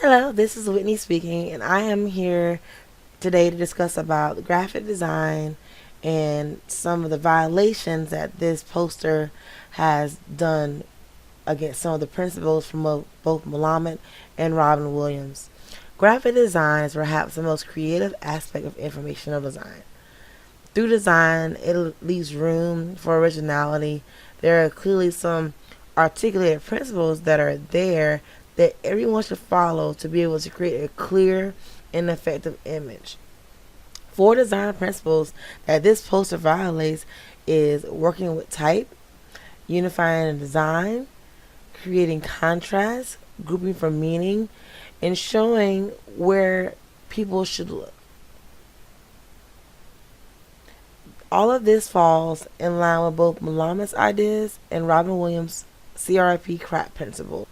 Hello, this is Whitney speaking, and I am here today to discuss about graphic design and some of the violations that this poster has done against some of the principles from both Muhammad and Robin Williams. Graphic design is perhaps the most creative aspect of informational design. Through design, it leaves room for originality. There are clearly some articulated principles that are there that everyone should follow to be able to create a clear and effective image. Four design principles that this poster violates is working with type, unifying design, creating contrast, grouping for meaning, and showing where people should look. All of this falls in line with both Malamas' ideas and Robin Williams' C.R.A.P principle.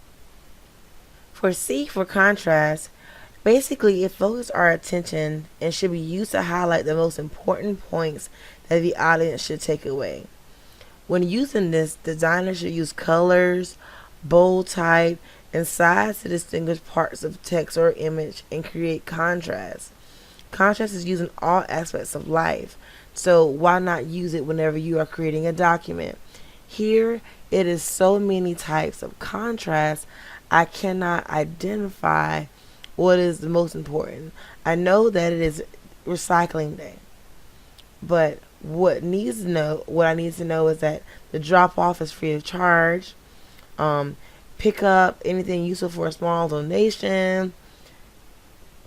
For C, for contrast, basically it focuses our attention and should be used to highlight the most important points that the audience should take away. When using this, designers should use colors, bold type, and size to distinguish parts of text or image and create contrast. Contrast is used in all aspects of life, so why not use it whenever you are creating a document? Here, it is so many types of contrast, I cannot identify what is the most important. I know that it is recycling day, but what I need to know is that the drop off is free of charge. Um, Pick up anything useful for a small donation.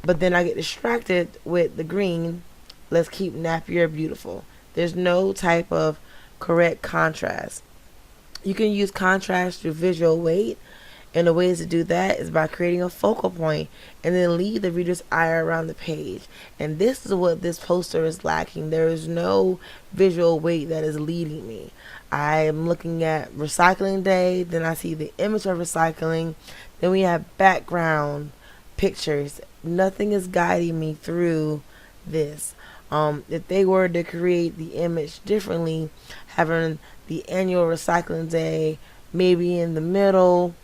But then I get distracted with the green. Let's keep Napier beautiful. There's no type of correct contrast. You can use contrast through visual weight, and the ways to do that is by creating a focal point and then lead the reader's eye around the page. And this is what this poster is lacking. There is no visual weight that is leading me. I am looking at recycling day, then I see the image of recycling, then we have background pictures. Nothing is guiding me through this. If they were to create the image differently, having the annual recycling day maybe in the middle,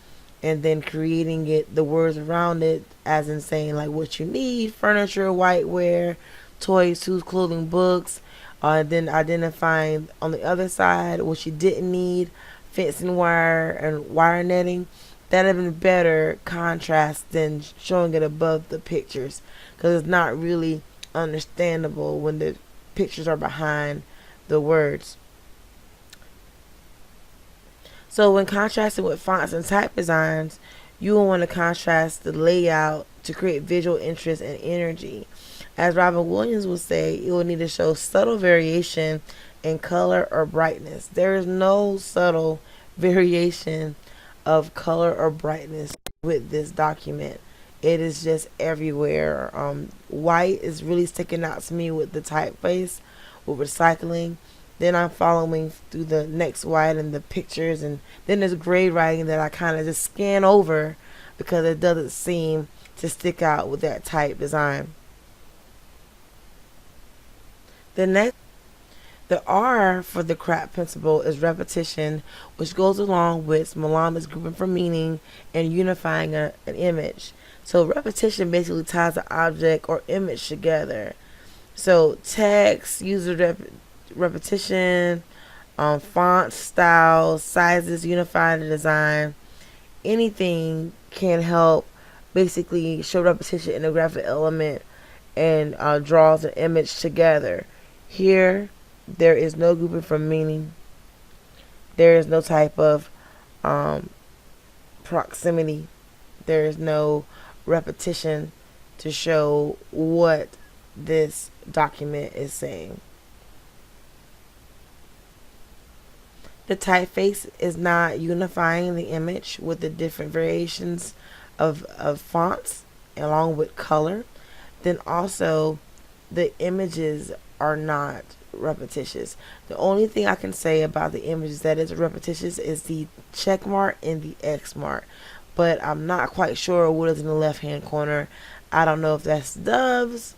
and then creating it, the words around it, as in saying like what you need: furniture, whiteware, toys, tools, clothing, books. Then identifying on the other side what you didn't need: fencing wire and wire netting. That'd have been better contrast than showing it above the pictures, because it's not really understandable when the pictures are behind the words. So when contrasting with fonts and type designs, you will want to contrast the layout to create visual interest and energy. As Robin Williams would say, you will need to show subtle variation in color or brightness. There is no subtle variation of color or brightness with this document. It is just everywhere. White is really sticking out to me with the typeface, with recycling. Then I'm following through the next white and the pictures, and then there's gray writing that I kind of just scan over because it doesn't seem to stick out with that type design. The next, the R for the C.R.A.P principle is repetition, which goes along with Malama's grouping for meaning and unifying an image. So repetition basically ties the object or image together. So text, repetition, font styles, sizes, unifying the design, anything can help basically show repetition in a graphic element and draws an image together. Here, there is no grouping for meaning. There is no type of proximity. There is no repetition to show what this document is saying. The typeface is not unifying the image with the different variations of fonts along with color. Then also the images are not repetitious. The only thing I can say about the images that is repetitious is the check mark and the X mark. But I'm not quite sure what is in the left hand corner. I don't know if that's doves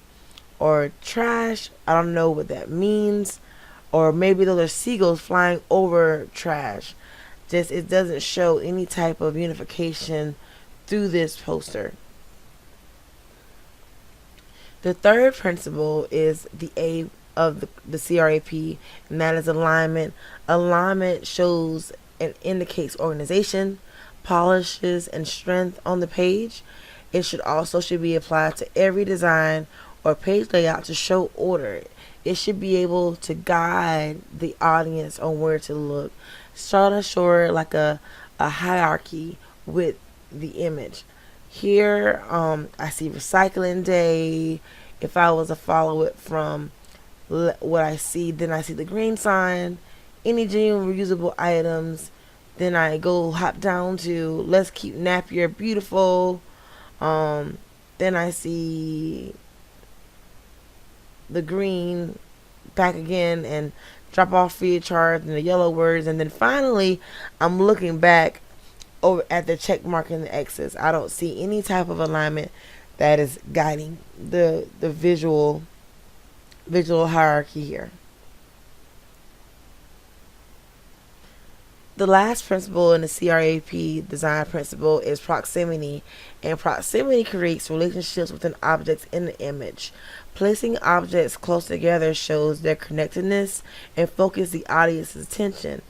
or trash. I don't know what that means. Or maybe those are seagulls flying over trash. Just it doesn't show any type of unification through this poster. The third principle is the A of the C.R.A.P, and that is alignment. Alignment shows and indicates organization, polishes, and strength on the page. It should be applied to every design or page layout to show order. It should be able to guide the audience on where to look. Start to show like a hierarchy with the image. Here, I see recycling day. If I was to follow it from what I see, then I see the green sign, any genuine reusable items. Then I go hop down to let's keep Napier beautiful. Um, then I see the green back again and drop off free of charge and the yellow words. And then finally, I'm looking back over at the check mark and the X's. I don't see any type of alignment that is guiding the visual hierarchy here. The last principle in the C.R.A.P design principle is proximity, and proximity creates relationships within objects in the image. Placing objects close together shows their connectedness and focus the audience's attention.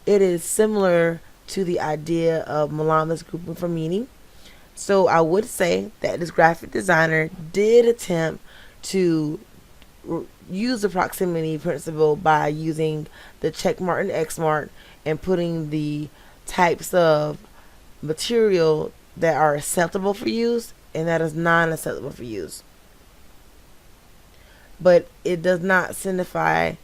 It is similar to the idea of Malama's grouping for meaning. So I would say that this graphic designer did attempt to use the proximity principle by using the check mark and X mark and putting the types of material that are acceptable for use and that is non-acceptable for use. But it does not signify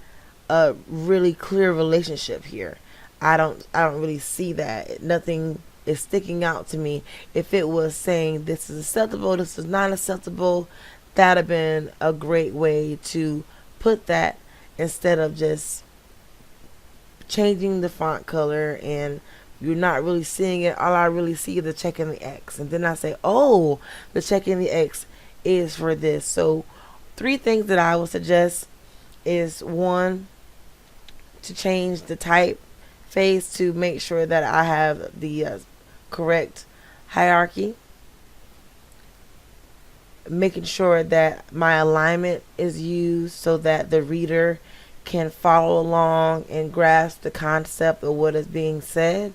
a really clear relationship here. I don't really see that. Nothing is sticking out to me. If it was saying this is acceptable, this is not acceptable, that'd have been a great way to put that instead of just changing the font color and you're not really seeing it. All I really see is the check and the X. And then I say, oh, the check and the X is for this. So 3 things that I would suggest is 1, to change the typeface to make sure that I have the correct hierarchy. Making sure that my alignment is used so that the reader can follow along and grasp the concept of what is being said.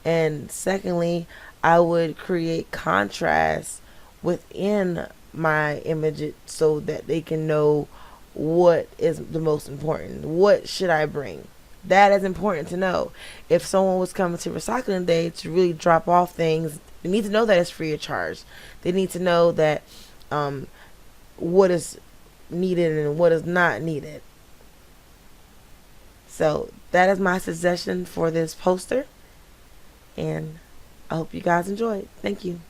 And secondly, I would create contrast within my image so that they can know what is the most important. What should I bring? That is important to know. If someone was coming to recycling day to really drop off things, they need to know that it's free of charge. They need to know that what is needed and what is not needed. So that is my suggestion for this poster, and I hope you guys enjoy it. Thank you.